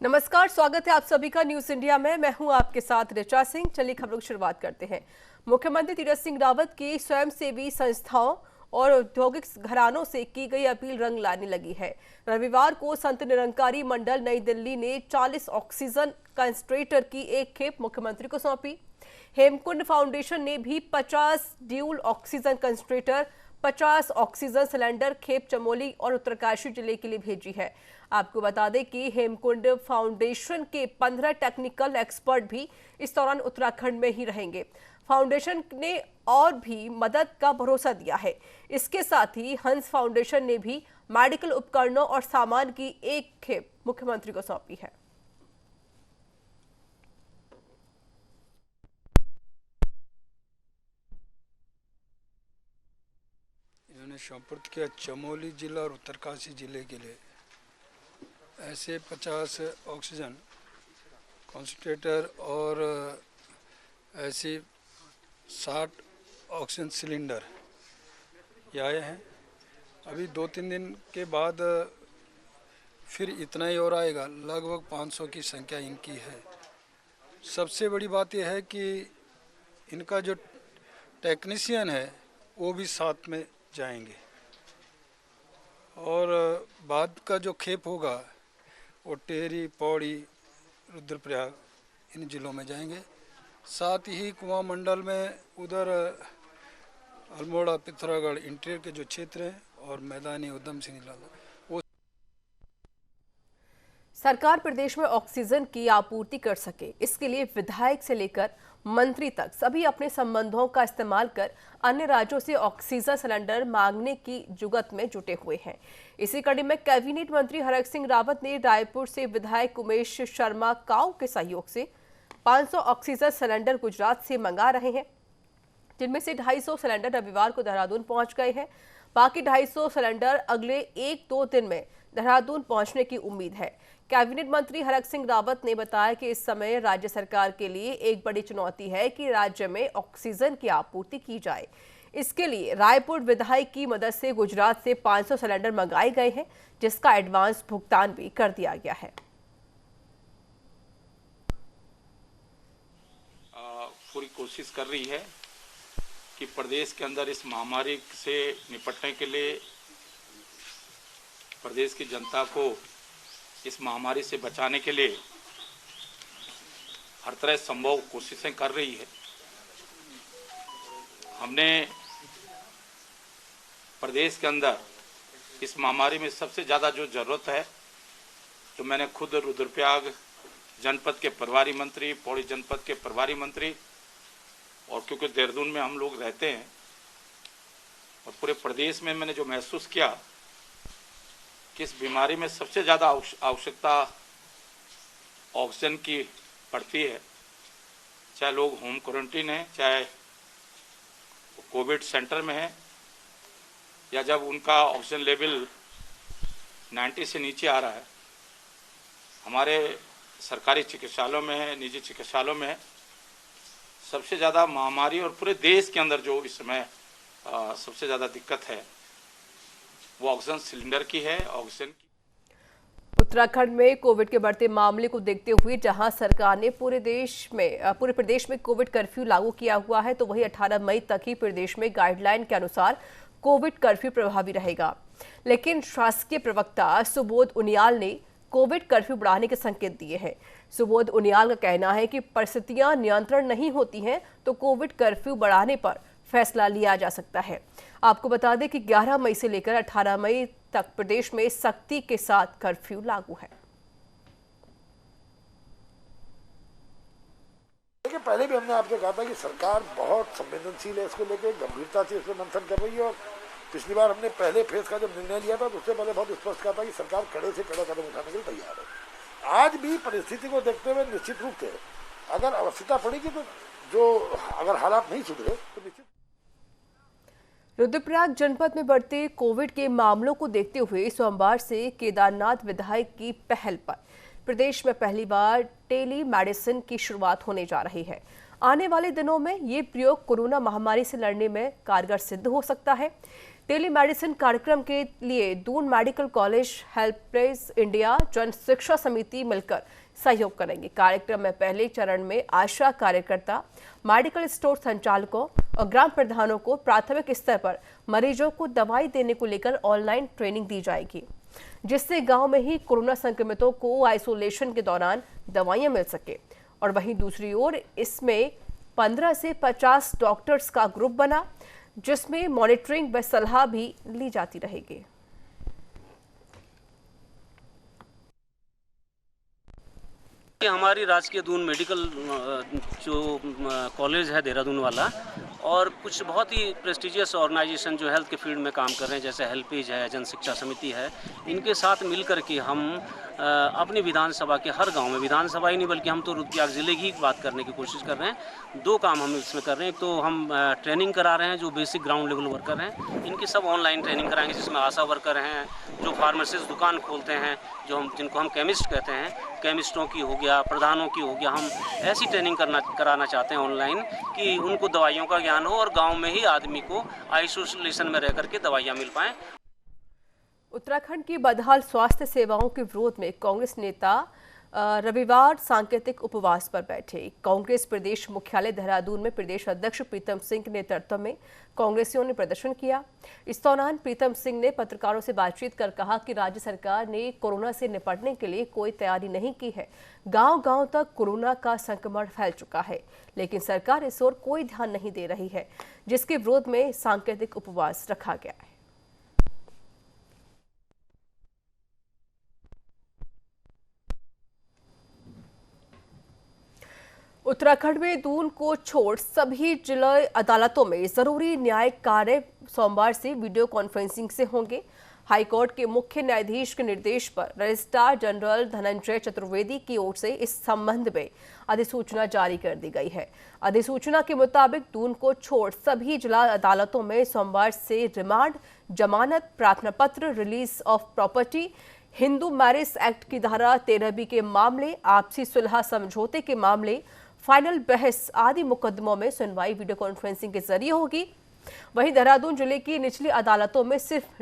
नमस्कार, स्वागत है आप सभी का न्यूज इंडिया में। मैं हूं आपके साथ ऋचा सिंह। चलिए खबरों की शुरुआत करते हैं। मुख्यमंत्री तीरथ सिंह रावत की स्वयंसेवी संस्थाओं और औद्योगिक घरानों से की गई अपील रंग लाने लगी है। रविवार को संत निरंकारी मंडल नई दिल्ली ने 40 ऑक्सीजन कंसंट्रेटर की एक खेप मुख्यमंत्री को सौंपी। हेमकुंड फाउंडेशन ने भी 50 dual oxygen concentrator, 50 oxygen cylinder खेप चमोली और उत्तरकाशी जिले के लिए भेजी है। आपको बता दें कि हेमकुंड फाउंडेशन के 15 टेक्निकल एक्सपर्ट भी इस दौरान उत्तराखंड में ही रहेंगे। फाउंडेशन ने और भी मदद का भरोसा दिया है। इसके साथ ही हंस फाउंडेशन ने भी मेडिकल उपकरणों और सामान की एक खेप मुख्यमंत्री को सौंपी है। इन्होंने सौंपुर्द किया चमोली जिला और उत्तरकाशी जिले के लिए ऐसे 50 ऑक्सीजन कॉन्सेंट्रेटर और ऐसे 60 ऑक्सीजन सिलेंडर ये आए हैं। अभी 2-3 दिन के बाद फिर इतना ही और आएगा। लगभग 500 की संख्या इनकी है। सबसे बड़ी बात यह है कि इनका जो टेक्नीशियन है वो भी साथ में जाएंगे और बाद का जो खेप होगा वो टेहरी, पौड़ी, रुद्रप्रयाग इन जिलों में जाएंगे। साथ ही कुआं मंडल में उधर अल्मोड़ा, पिथौरागढ़ इंटीरियर के जो क्षेत्र हैं और मैदानी उधम सिंह वो सरकार प्रदेश में ऑक्सीजन की आपूर्ति कर सके, इसके लिए विधायक से लेकर मंत्री तक सभी अपने संबंधों का इस्तेमाल कर अन्य राज्यों से ऑक्सीजन सिलेंडर मांगने की जुगत में जुटे हुए हैं। इसी कड़ी में कैबिनेट मंत्री हरक सिंह रावत ने रायपुर से विधायक उमेश शर्मा काऊ के सहयोग से 500 ऑक्सीजन सिलेंडर गुजरात से मंगा रहे हैं, जिनमें से 250 सिलेंडर रविवार को देहरादून पहुंच गए हैं। बाकी 250 सिलेंडर अगले 1-2 दिन में देहरादून पहुंचने की उम्मीद है। कैबिनेट मंत्री हरक सिंह रावत ने बताया कि इस समय राज्य सरकार के लिए एक बड़ी चुनौती है कि राज्य में ऑक्सीजन की आपूर्ति की जाए। इसके लिए रायपुर विधायक की मदद से गुजरात से 500 सिलेंडर मंगाए गए हैं, जिसका एडवांस भुगतान भी कर दिया गया है। पूरी कोशिश कर रही है कि प्रदेश के अंदर इस महामारी से निपटने के लिए प्रदेश की जनता को इस महामारी से बचाने के लिए हर तरह संभव कोशिशें कर रही है। हमने प्रदेश के अंदर इस महामारी में सबसे ज़्यादा जो ज़रूरत है, तो मैंने खुद रुद्रप्रयाग जनपद के प्रभारी मंत्री, पौड़ी जनपद के प्रभारी मंत्री और क्योंकि देहरादून में हम लोग रहते हैं और पूरे प्रदेश में मैंने जो महसूस किया कि इस बीमारी में सबसे ज़्यादा आवश्यकता ऑक्सीजन की पड़ती है। चाहे लोग होम क्वारंटीन हैं, चाहे कोविड सेंटर में हैं, या जब उनका ऑक्सीजन लेवल 90 से नीचे आ रहा है। हमारे सरकारी चिकित्सालयों में है, निजी चिकित्सालयों में है, सबसे ज़्यादा महामारी और पूरे देश के अंदर जो इस समय सबसे ज़्यादा दिक्कत है वो ऑक्सीजन सिलेंडर की है। ऑक्सीजन की उत्तराखंड में कोविड के बढ़ते मामले को देखते हुए जहां सरकार ने पूरे प्रदेश में कोविड कर्फ्यू लागू किया हुआ है, तो वहीं 18 मई तक ही प्रदेश में गाइडलाइन के अनुसार कोविड कर्फ्यू प्रभावी रहेगा। लेकिन शासकीय प्रवक्ता सुबोध उनियाल ने कोविड कर्फ्यू बढ़ाने के संकेत दिए हैं। सुबोध उनियाल का कहना है कि परिस्थितियां नियंत्रण नहीं होती हैं तो कोविड कर्फ्यू बढ़ाने पर फैसला लिया जा सकता है। आपको बता दें कि 11 मई से लेकर 18 मई तक प्रदेश में सख्ती के साथ कर्फ्यू लागू है। देखिए, पहले भी हमने आपसे कहा था कि सरकार बहुत संवेदनशील है, इसको लेकर गंभीरता से इसमें मंथन कर रही है। और पिछली बार हमने पहले फेज का जब निर्णय लिया था तो उससे पहले बहुत स्पष्ट कहा था कि सरकार कड़े से कड़ा कदम उठाने के लिए तैयार है। आज भी परिस्थिति को देखते हुए निश्चित रूप से अगर आवश्यकता पड़ेगी तो अगर हालात नहीं सुधरे तो निश्चित। रुद्रप्रयाग जनपद में बढ़ते कोविड के मामलों को देखते हुए सोमवार से केदारनाथ विधायक की पहल पर प्रदेश में पहली बार टेली मेडिसिन की शुरुआत होने जा रही है। आने वाले दिनों में ये प्रयोग कोरोना महामारी से लड़ने में कारगर सिद्ध हो सकता है। टेलीमेडिसिन कार्यक्रम के लिए Doon medical college, helpline India, जन शिक्षा समिति मिलकर सहयोग करेंगे। कार्यक्रम में पहले चरण में आशा कार्यकर्ता, मेडिकल स्टोर संचालकों और ग्राम प्रधानों को प्राथमिक स्तर पर मरीजों को दवाई देने को लेकर ऑनलाइन ट्रेनिंग दी जाएगी, जिससे गांव में ही कोरोना संक्रमितों को आइसोलेशन के दौरान दवाइयां मिल सके। और वहीं दूसरी ओर इसमें 15 से 50 डॉक्टर्स का ग्रुप बना, जिसमें मॉनिटरिंग व सलाह भी ली जाती रहेगी। हमारी राजकीय दून मेडिकल जो कॉलेज है देहरादून वाला, और कुछ बहुत ही प्रेस्टिजियस ऑर्गेनाइजेशन जो हेल्थ के फील्ड में काम कर रहे हैं, जैसे हेल्पेज है, जन शिक्षा समिति है, इनके साथ मिलकर के हम अपनी विधानसभा के हर गांव में, विधानसभा ही नहीं बल्कि हम तो रुद्रप्रयाग जिले की बात करने की कोशिश कर रहे हैं। 2 काम हम इसमें कर रहे हैं। एक तो हम ट्रेनिंग करा रहे हैं, जो बेसिक ग्राउंड लेवल वर्कर हैं इनकी सब ऑनलाइन ट्रेनिंग कराएंगे, जिसमें आशा वर्कर हैं, जो फार्मासिस्ट दुकान खोलते हैं, जिनको हम केमिस्ट कहते हैं, केमिस्टों की हो गया, प्रधानों की हो गया, हम ऐसी ट्रेनिंग कराना चाहते हैं ऑनलाइन कि उनको दवाइयों का ज्ञान हो और गांव में ही आदमी को आइसोलेशन में रह करके दवाइयां मिल पाएं। उत्तराखंड की बदहाल स्वास्थ्य सेवाओं के विरोध में कांग्रेस नेता रविवार सांकेतिक उपवास पर बैठे। कांग्रेस प्रदेश मुख्यालय देहरादून में प्रदेश अध्यक्ष प्रीतम सिंह के नेतृत्व में कांग्रेसियों ने प्रदर्शन किया। इस दौरान प्रीतम सिंह ने पत्रकारों से बातचीत कर कहा कि राज्य सरकार ने कोरोना से निपटने के लिए कोई तैयारी नहीं की है। गांव-गांव तक कोरोना का संक्रमण फैल चुका है, लेकिन सरकार इस ओर कोई ध्यान नहीं दे रही है, जिसके विरोध में सांकेतिक उपवास रखा गया है। उत्तराखंड में दून को छोड़ सभी जिला अदालतों में जरूरी न्यायिक कार्य सोमवार से वीडियो कॉन्फ्रेंसिंग से होंगे। हाईकोर्ट के मुख्य न्यायाधीश के निर्देश पर रजिस्ट्रार जनरल धनंजय चतुर्वेदी की ओर से इस संबंध में अधिसूचना जारी कर दी गई है। अधिसूचना के मुताबिक दून को छोड़ सभी जिला अदालतों में सोमवार से रिमांड, जमानत, प्रार्थना पत्र, release of property, Hindu marriage act की धारा 13B के मामले, आपसी सुलह समझौते के मामले, फाइनल बहस आदि मुकदमों में सुनवाई वीडियो कॉन्फ्रेंसिंग के जरिए होगी। वहीं देहरादून जिले की निचली अदालतों में सिर्फ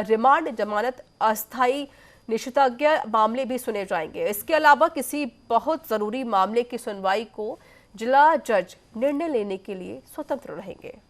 रिमांड, जमानत, अस्थायी निषेधाज्ञा मामले भी सुने जाएंगे। इसके अलावा किसी बहुत जरूरी मामले की सुनवाई को जिला जज निर्णय लेने के लिए स्वतंत्र रहेंगे।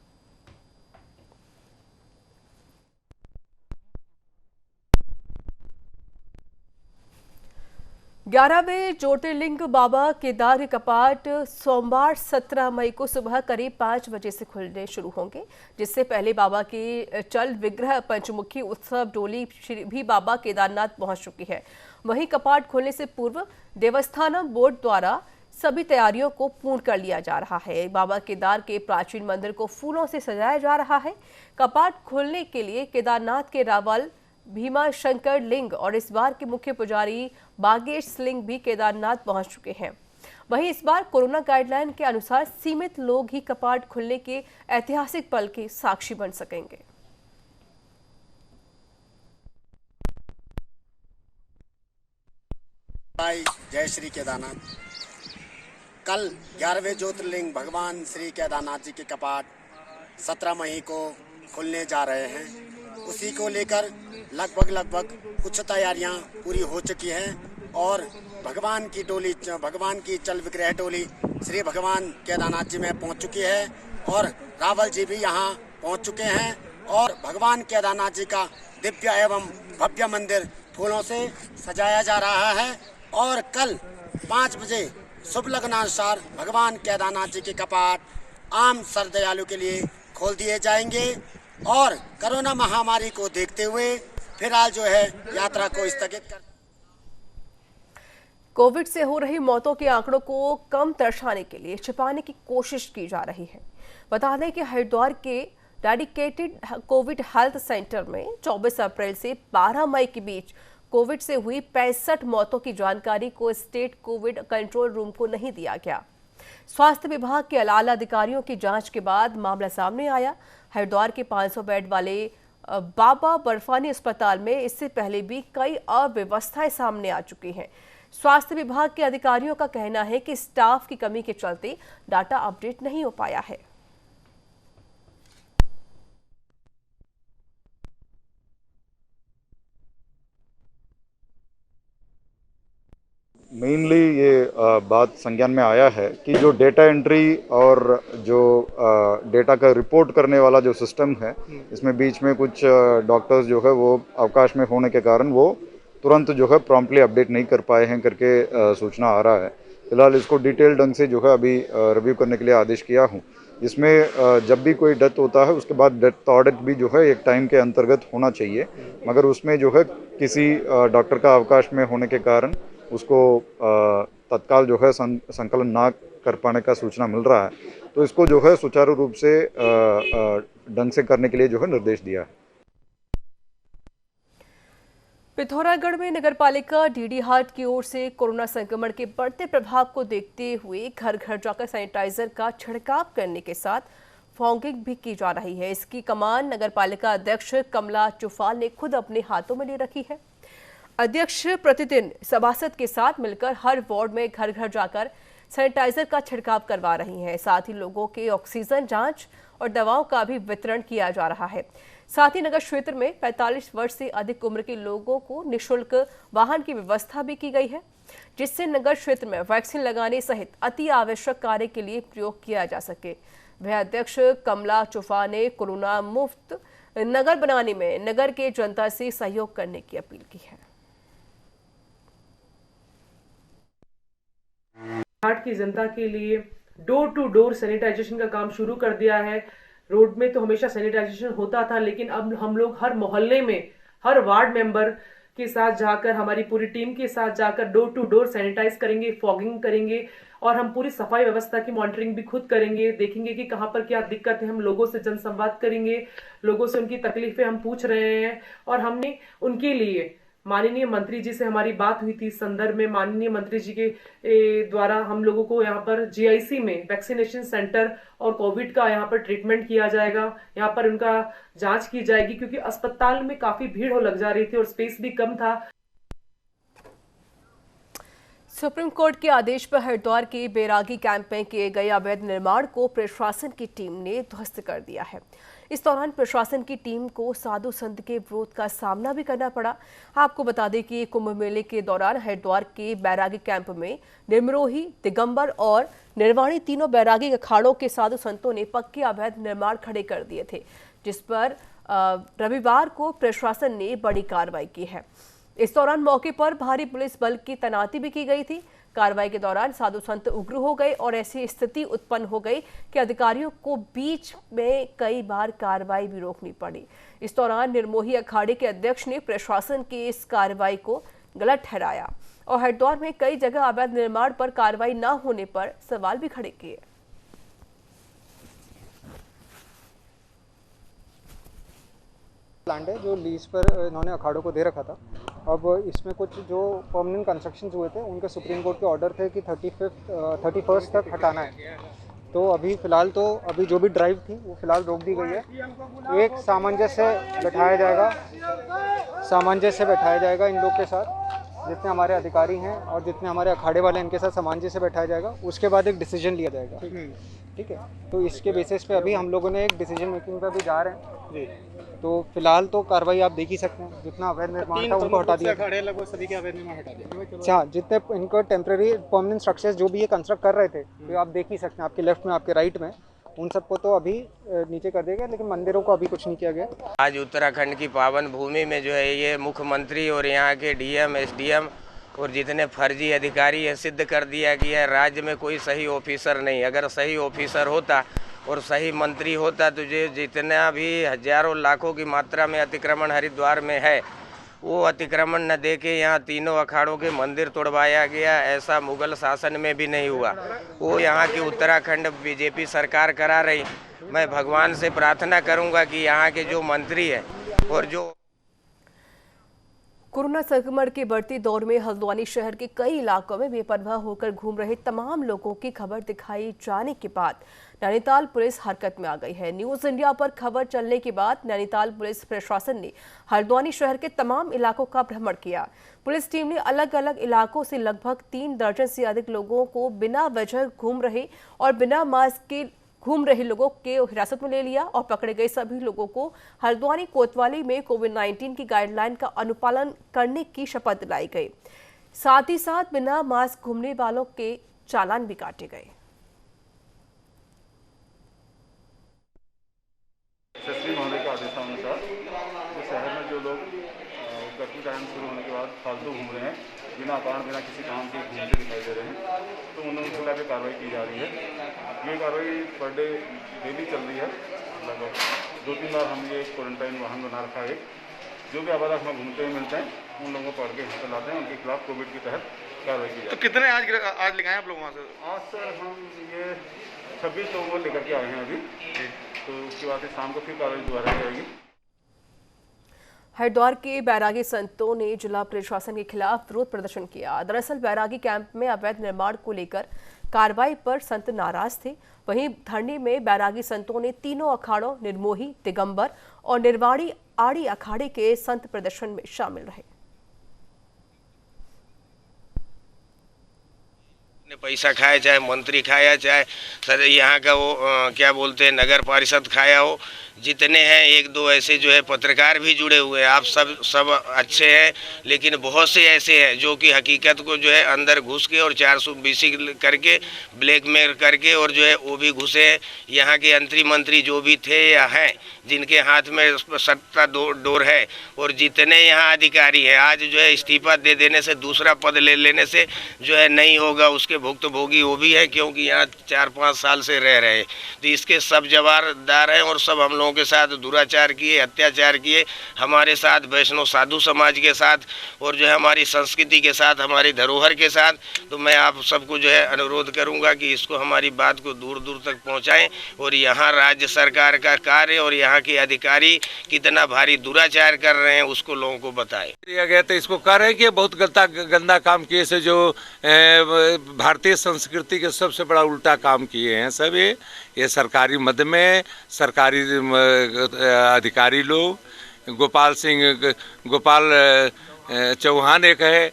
ग्यारहवें ज्योतिर्लिंग बाबा केदार के कपाट सोमवार 17 मई को सुबह करीब 5 बजे से खुलने शुरू होंगे, जिससे पहले बाबा की चल विग्रह पंचमुखी उत्सव डोली भी बाबा केदारनाथ पहुंच चुकी है। वहीं कपाट खोलने से पूर्व देवस्थानम बोर्ड द्वारा सभी तैयारियों को पूर्ण कर लिया जा रहा है। बाबा केदार के प्राचीन मंदिर को फूलों से सजाया जा रहा है। कपाट खोलने के लिए केदारनाथ के रावल भीमा शंकर लिंग और इस बार के मुख्य पुजारी बागेश लिंग भी केदारनाथ पहुंच चुके हैं। वहीं इस बार कोरोना गाइडलाइन के अनुसार सीमित लोग ही कपाट खुलने के ऐतिहासिक पल के साक्षी बन सकेंगे। जय श्री केदारनाथ। कल 11वें ज्योतिर्लिंग भगवान श्री केदारनाथ जी के कपाट 17 मई को खुलने जा रहे हैं। उसी को लेकर लगभग कुछ तैयारियां पूरी हो चुकी हैं और भगवान की चल विग्रह डोली श्री भगवान केदारनाथ जी में पहुंच चुकी है और रावल जी भी यहां पहुंच चुके हैं और भगवान केदारनाथ जी का दिव्य एवं भव्य मंदिर फूलों से सजाया जा रहा है और कल 5 बजे शुभ लग्नानुसार भगवान केदारनाथ जी के कपाट आम श्रद्धालु के लिए खोल दिए जाएंगे और कोरोना महामारी को देखते हुए फिलहाल जो है यात्रा को स्थगित कर। कोविड से हो रही मौतों के आंकड़ों को कम दर्शाने के लिए छिपाने की कोशिश की जा रही है। बता दें कि हरिद्वार के डेडिकेटेड कोविड हेल्थ सेंटर में 24 अप्रैल से 12 मई के बीच कोविड से हुई 65 मौतों की जानकारी को स्टेट कोविड कंट्रोल रूम को नहीं दिया गया। स्वास्थ्य विभाग के आला अधिकारियों की जांच के बाद मामला सामने आया। हरिद्वार के 500 बेड वाले बाबा बर्फानी अस्पताल में इससे पहले भी कई अव्यवस्थाएं सामने आ चुकी हैं। स्वास्थ्य विभाग के अधिकारियों का कहना है कि स्टाफ की कमी के चलते डाटा अपडेट नहीं हो पाया है। मेनली ये बात संज्ञान में आया है कि जो डेटा एंट्री और जो डेटा का रिपोर्ट करने वाला जो सिस्टम है, इसमें बीच में कुछ डॉक्टर्स जो है वो अवकाश में होने के कारण वो तुरंत जो है प्रॉम्प्टली अपडेट नहीं कर पाए हैं करके सूचना आ रहा है। फिलहाल इसको डिटेल ढंग से जो है अभी रिव्यू करने के लिए आदेश किया हूँ। इसमें जब भी कोई डेथ होता है उसके बाद डेथ ऑडिट भी जो है एक टाइम के अंतर्गत होना चाहिए, मगर उसमें जो है किसी डॉक्टर का अवकाश में होने के कारण उसको तत्काल जो है संकलन ना कर पाने का सूचना मिल रहा है, तो इसको जो है सुचारू रूप से ढंग से करने के लिए जो है निर्देश दिया है। पिथौरागढ़ में नगरपालिका डीडी हाट की ओर से कोरोना संक्रमण के बढ़ते प्रभाव को देखते हुए घर घर जाकर सैनिटाइजर का छिड़काव करने के साथ फॉगिंग भी की जा रही है। इसकी कमान नगरपालिका अध्यक्ष कमला चुफाल ने खुद अपने हाथों में ले रखी है। अध्यक्ष प्रतिदिन सभासद के साथ मिलकर हर वार्ड में घर घर जाकर सैनिटाइजर का छिड़काव करवा रही हैं। साथ ही लोगों के ऑक्सीजन जांच और दवाओं का भी वितरण किया जा रहा है। साथ ही नगर क्षेत्र में 45 वर्ष से अधिक उम्र के लोगों को निःशुल्क वाहन की व्यवस्था भी की गई है, जिससे नगर क्षेत्र में वैक्सीन लगाने सहित अति आवश्यक कार्य के लिए प्रयोग किया जा सके। वह अध्यक्ष कमला चुफा ने कोरोना मुक्त नगर बनाने में नगर के जनता से सहयोग करने की अपील की है। हाट की जनता के लिए डोर टू डोर सैनिटाइजेशन का काम शुरू कर दिया है। रोड में तो हमेशा सैनिटाइजेशन होता था, लेकिन अब हम लोग हर मोहल्ले में हर वार्ड मेंबर के साथ जाकर, हमारी पूरी टीम के साथ जाकर डोर टू डोर सैनिटाइज करेंगे, फॉगिंग करेंगे और हम पूरी सफाई व्यवस्था की मॉनिटरिंग भी खुद करेंगे। देखेंगे कि कहाँ पर क्या दिक्कत है, हम लोगों से जनसंवाद करेंगे, लोगों से उनकी तकलीफें हम पूछ रहे हैं। और हमने उनके लिए माननीय मंत्री जी से हमारी बात हुई थी, इस संदर्भ में माननीय मंत्री जी के द्वारा हम लोगों को यहाँ पर जीआईसी में वैक्सीनेशन सेंटर और कोविड का यहाँ पर ट्रीटमेंट किया जाएगा, यहाँ पर उनका जांच की जाएगी, क्योंकि अस्पताल में काफी भीड़ हो लग जा रही थी और स्पेस भी कम था। सुप्रीम कोर्ट के आदेश पर हरिद्वार के बैरागी कैंप में किए गए अवैध निर्माण को प्रशासन की टीम ने ध्वस्त कर दिया है। इस दौरान प्रशासन की टीम को साधु संत के विरोध का सामना भी करना पड़ा। आपको बता दें कि कुंभ मेले के दौरान हरिद्वार के बैरागी कैंप में निर्मरोही, दिगंबर और निर्वाणी तीनों बैरागी अखाड़ों के साधु संतों ने पक्के अवैध निर्माण खड़े कर दिए थे, जिस पर रविवार को प्रशासन ने बड़ी कार्रवाई की है। इस दौरान मौके पर भारी पुलिस बल की तैनाती भी की गई थी। कार्रवाई के दौरान साधु संत उग्र हो गए और ऐसी स्थिति उत्पन्न हो गई कि अधिकारियों को बीच में कई बार कार्रवाई भी रोकनी पड़ी। इस दौरान निर्मोही अखाड़े के अध्यक्ष ने प्रशासन की इस कार्रवाई को गलत ठहराया और हरिद्वार में कई जगह अवैध निर्माण पर कार्रवाई न होने पर सवाल भी खड़े किए। लैंड है जो लीज पर इन्होंने अखाड़ों को दे रखा था। अब इसमें कुछ जो परमानेंट कंस्ट्रक्शन हुए थे उनके सुप्रीम कोर्ट के ऑर्डर थे कि 31 तक हटाना है। तो अभी फ़िलहाल तो अभी जो भी ड्राइव थी वो फ़िलहाल रोक दी गई है। एक सामंजस्य बैठाया जाएगा इन लोग के साथ, जितने हमारे अधिकारी हैं और जितने हमारे अखाड़े वाले हैं इनके साथ सामंजस्य बैठाया जाएगा। उसके बाद एक डिसीजन लिया जाएगा। ठीक है, तो इसके बेसिस पे अभी हम लोगों ने एक डिसीजन मेकिंग पर भी जा रहे हैं। तो फिलहाल तो कार्रवाई आप देख ही सकते हैं, जितना अवैध निर्माण था उनको हटा दिया। लगभग सभी के अवैध निर्माण हटा दिया। अच्छा, जितने इनको टेम्परेरी परमानेंट स्ट्रक्चर्स जो भी ये कंस्ट्रक्ट कर रहे थे, तो आप देख ही सकते हैं, आपके लेफ्ट में आपके राइट में, उन सबको तो अभी नीचे कर दिया गया, लेकिन मंदिरों को अभी कुछ नहीं किया गया। आज उत्तराखंड की पावन भूमि में जो है ये मुख्यमंत्री और यहाँ के डीएम, एसडीएम और जितने फर्जी अधिकारी है सिद्ध कर दिया कि यह राज्य में कोई सही ऑफिसर नहीं। अगर सही ऑफिसर होता और सही मंत्री होता तो जो जितना भी हजारों लाखों की मात्रा में अतिक्रमण हरिद्वार में है वो अतिक्रमण न देके यहाँ तीनों अखाड़ों के मंदिर तोड़वाया गया। ऐसा मुगल शासन में भी नहीं हुआ। वो यहाँ की उत्तराखंड बीजेपी सरकार करा रही। मैं भगवान से प्रार्थना करूँगा कि यहाँ के जो मंत्री है और जो कोरोना संक्रमण के बढ़ते दौर में हल्द्वानी शहर के कई इलाकों में बेपरवाह होकर घूम रहे तमाम लोगों की खबर दिखाई जाने के बाद नैनीताल पुलिस हरकत में आ गई है। न्यूज़ इंडिया पर खबर चलने के बाद नैनीताल पुलिस प्रशासन ने हल्द्वानी शहर के तमाम इलाकों का भ्रमण किया। पुलिस टीम ने अलग अलग इलाकों से लगभग 3 दर्जन से अधिक लोगों को बिना वजह घूम रहे और बिना मास्क के घूम रहे लोगों के हिरासत में ले लिया और पकड़े गए सभी लोगों को हल्द्वानी कोतवाली में कोविड-19 की गाइडलाइन का अनुपालन करने की शपथ दिलाई गई। साथ ही साथ बिना मास्क घूमने वालों के चालान भी काटे गए। महोदय के आदेशानुसार तो शहर में जो लोग कर्फ्यू टाइम शुरू होने के बाद फालतू घूम रहे हैं, बिना कारण बिना किसी काम के घूमते दिखाई दे रहे हैं, तो उन लोगों के खिलाफ कार्रवाई की जा रही है। ये कार्रवाई पर डे डेली चल रही है। लगभग 2-3 बार हम ये क्वारंटाइन वाहन बना रखा है। जो भी आवारा में घूमते हुए मिलते हैं उन लोगों को पकड़ के यहाँ लाते हैं, उनके खिलाफ कोविड के तहत कार्रवाई की जाए। तो कितने आज लगाए आप लोग वहाँ से? आज सर हम ये 26 लोगों को लेकर के आए हैं अभी, तो उसके बाद शाम को फिर कार्रवाई दोबारा की जाएगी। हरिद्वार के बैरागी संतों ने जिला प्रशासन के खिलाफ विरोध प्रदर्शन किया। दरअसल बैरागी कैंप में अवैध निर्माण को लेकर कार्रवाई पर संत नाराज थे। वहीं धरने में बैरागी संतों ने तीनों अखाड़ों निर्मोही, दिगंबर और निर्वाणी आड़ी अखाड़े के संत प्रदर्शन में शामिल रहे। पैसा खाया, चाहे मंत्री खाया, चाहे सर यहाँ का वो क्या बोलते हैं नगर परिषद खाया हो, जितने हैं 1-2 ऐसे जो है पत्रकार भी जुड़े हुए हैं। आप सब अच्छे हैं, लेकिन बहुत से ऐसे हैं जो कि हकीकत को जो है अंदर घुस के और 420 करके ब्लैकमेल करके और जो है वो भी घुसे हैं। यहाँ के मंत्री जो भी थे या हैं, जिनके हाथ में सत्ता डोर है, और जितने यहाँ अधिकारी हैं, आज जो है इस्तीफा दे देने से दूसरा पद ले लेने से जो है नहीं होगा, उसके भुक्तभोगी वो भी है, क्योंकि यहाँ 4-5 साल से रह रहे हैं। तो इसके सब जवाबदार हैं और सब हम लोगों के साथ दुराचार किए, अत्याचार किए, हमारे साथ वैष्णव साधु समाज के साथ और जो है हमारी संस्कृति के साथ, हमारी धरोहर के साथ। तो मैं आप सबको जो है अनुरोध करूंगा कि इसको हमारी बात को दूर दूर तक पहुंचाएं और यहाँ राज्य सरकार का कार्य और यहाँ के अधिकारी कितना भारी दुराचार कर रहे हैं उसको लोगों को बताएं। दिया गया तो इसको कह रहे हैं कि बहुत गंदा काम किए से जो भारतीय संस्कृति के सबसे बड़ा उल्टा काम किए हैं सब ये सरकारी मद में सरकारी अधिकारी लोग। गोपाल चौहान एक है,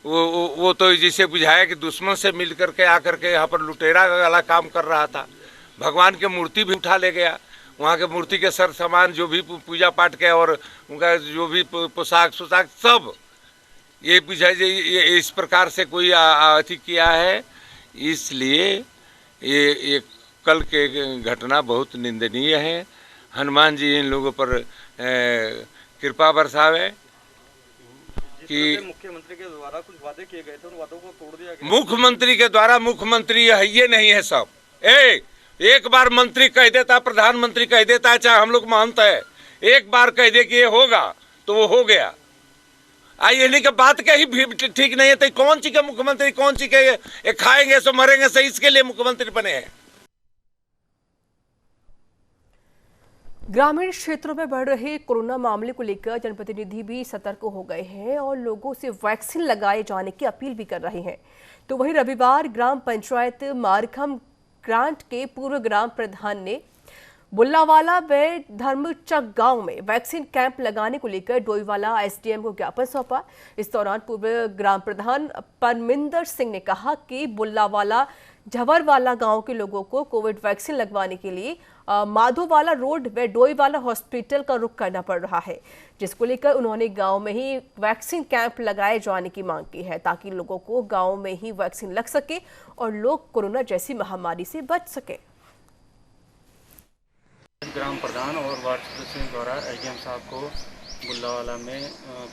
वो तो जिसे बुझाया कि दुश्मन से मिल करके आकर के यहाँ पर लुटेरा वाला काम कर रहा था। भगवान की मूर्ति भी उठा ले गया, वहाँ के मूर्ति के सर सामान जो भी पूजा पाठ के और उनका जो भी पोशाक सब ये बुझाए ये इस प्रकार से कोई अति किया है। इसलिए ये कल के घटना बहुत निंदनीय है। हनुमान जी इन लोगों पर कृपा बरसावे कि मुख्यमंत्री के द्वारा कुछ वादे किए गए थे, उन वादों को तोड़ दिया गया। मुख्यमंत्री के द्वारा मुख्यमंत्री ये नहीं है सब। एक बार मंत्री कह देता, प्रधानमंत्री कह देता है, चाहे हम लोग मानते हैं, एक बार कह दे कि ये होगा तो वो हो गया। ये नहीं कि बात का ही ठीक नहीं है तो कौन सी के मुख्यमंत्री, कौन सी के खाएंगे सो मरेंगे सो इसके लिए मुख्यमंत्री बने हैं। ग्रामीण क्षेत्रों में बढ़ रहे कोरोना मामले को लेकर जनप्रतिनिधि भी सतर्क हो गए हैं और लोगों से वैक्सीन लगाए जाने की अपील भी कर रहे हैं। तो वहीं रविवार ग्राम पंचायत मारखम ग्रांट के पूर्व ग्राम प्रधान ने बुल्लावाला व धर्मचक गांव में वैक्सीन कैंप लगाने को लेकर डोईवाला एसडीएम को ज्ञापन सौंपा। इस दौरान पूर्व ग्राम प्रधान परमिंदर सिंह ने कहा कि बुल्लावाला झवरवाला गांव के लोगों को कोविड वैक्सीन लगवाने के लिए माधोवाला रोड व डोईवाला हॉस्पिटल का रुख करना पड़ रहा है, जिसको लेकर उन्होंने गांव में ही वैक्सीन कैंप लगाए जाने की मांग की है ताकि लोगों को गांव में ही वैक्सीन लग सके और लोग कोरोना जैसी महामारी से बच सके। ग्राम प्रधान और वार्ड सदस्यों द्वारा एसडीएम साहब को बुल्लावाला में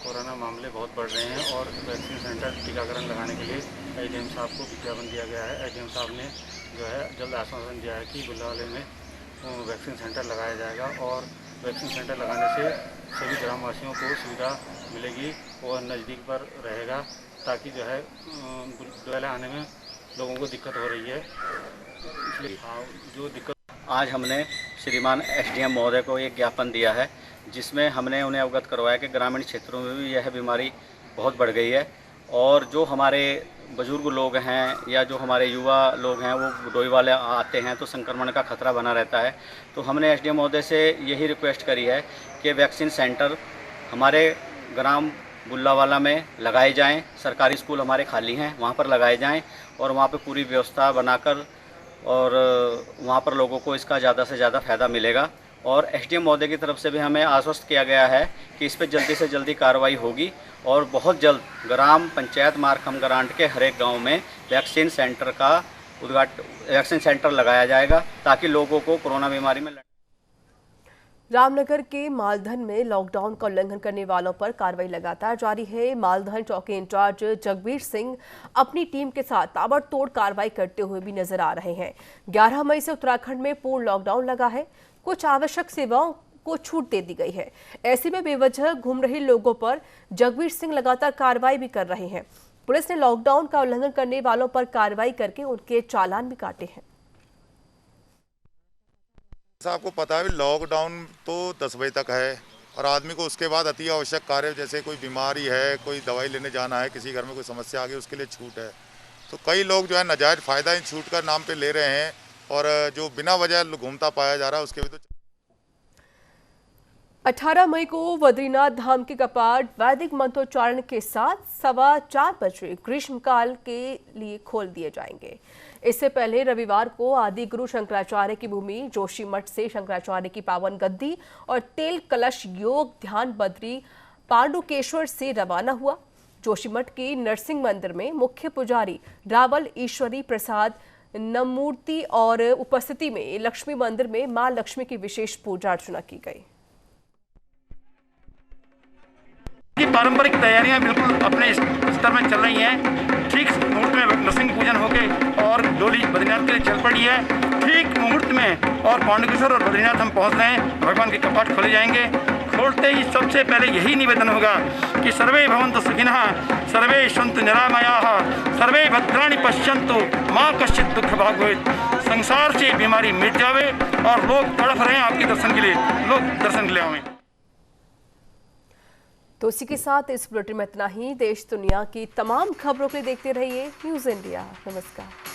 कोरोना मामले बहुत बढ़ रहे हैं और वैक्सीन सेंटर टीकाकरण लगाने के लिए एसडीएम साहब को विज्ञापन दिया गया है। एसडीएम साहब ने जो है जल्द आश्वासन दिया है कि बुल्लावाले में वैक्सीन सेंटर लगाया जाएगा और वैक्सीन सेंटर लगाने से सभी ग्रामवासियों को सुविधा मिलेगी और नज़दीक पर रहेगा ताकि जो है बुल्लावाला आने में लोगों को दिक्कत हो रही है। इसलिए जो दिक्कत आज हमने श्रीमान एसडीएम महोदय को एक ज्ञापन दिया है जिसमें हमने उन्हें अवगत करवाया कि ग्रामीण क्षेत्रों में भी यह बीमारी बहुत बढ़ गई है और जो हमारे बुजुर्ग लोग हैं या जो हमारे युवा लोग हैं वो डोईवाले आते हैं तो संक्रमण का खतरा बना रहता है। तो हमने एसडीएम महोदय से यही रिक्वेस्ट करी है कि वैक्सीन सेंटर हमारे ग्राम बुल्लावाला में लगाए जाएं। सरकारी स्कूल हमारे खाली हैं, वहाँ पर लगाए जाएं और वहाँ पर पूरी व्यवस्था बनाकर और वहाँ पर लोगों को इसका ज़्यादा से ज़्यादा फ़ायदा मिलेगा और एसडीएम महोदय की तरफ से भी हमें आश्वस्त किया गया है कि इस पर जल्दी से जल्दी कार्रवाई होगी और बहुत जल्द ग्राम पंचायत मारखम ग्रांट के हर एक गाँव में वैक्सीन सेंटर लगाया जाएगा ताकि लोगों को कोरोना बीमारी में रामनगर के मालधन में लॉकडाउन का उल्लंघन करने वालों पर कार्रवाई लगातार जारी है। मालधन चौकी इंचार्ज जगबीर सिंह अपनी टीम के साथ ताबड़तोड़ कार्रवाई करते हुए भी नजर आ रहे हैं। 11 मई से उत्तराखंड में पूर्ण लॉकडाउन लगा है। कुछ आवश्यक सेवाओं को छूट दे दी गई है। ऐसे में बेवजह घूम रहे लोगों पर जगबीर सिंह लगातार कार्रवाई भी कर रहे हैं। पुलिस ने लॉकडाउन का उल्लंघन करने वालों पर कार्रवाई करके उनके चालान भी काटे हैं। आपको पता है लॉकडाउन तो 10 बजे तक है और आदमी को उसके बाद अति आवश्यक कार्य जैसे कोई बीमारी है, कोई दवाई लेने जाना है, किसी घर में कोई समस्या आ गई उसके लिए छूट है। तो कई लोग जो है नाजायज फायदा इन छूट का नाम पे ले रहे हैं और जो बिना वजह घूमता पाया जा रहा है उसके भी तो 18 मई को बद्रीनाथ धाम के कपाट वैदिक मंत्रोच्चारण के साथ 4:15 बजे ग्रीष्मकाल के लिए खोल दिए जाएंगे। इससे पहले रविवार को आदि गुरु शंकराचार्य की भूमि जोशीमठ से शंकराचार्य की पावन गद्दी और तेल कलश योग ध्यान बद्री पांडुकेश्वर से रवाना हुआ। जोशीमठ के नरसिंह मंदिर में मुख्य पुजारी रावल ईश्वरी प्रसाद नमूर्ति और उपस्थिति में लक्ष्मी मंदिर में मां लक्ष्मी की विशेष पूजा अर्चना की गई। की पारंपरिक तैयारियां बिल्कुल अपने स्तर में चल रही हैं। ठीक मुहूर्त में नरसिंह पूजन होके और डोली बद्रीनाथ के लिए चल पड़ी है। ठीक मुहूर्त में और पांडुकेश्वर और बद्रीनाथ हम पहुंच रहे हैं। भगवान के कपाट खोले जाएंगे। खोलते ही सबसे पहले यही निवेदन होगा कि सर्वे भवन्तु सुखिनः, सर्वे सन्तु निरामयाः, सर्वे भद्राणि पश्यन्तु, माँ कश्चित् दुःख भाग् भवेत्। संसार से बीमारी मिट जावे और लोग तड़प रहे हैं आपके दर्शन के लिए, लोग दर्शन के लिए आवें। तो इसी के साथ इस बुलेटिन में इतना ही। देश दुनिया की तमाम खबरों के लिए देखते रहिए न्यूज़ इंडिया। नमस्कार।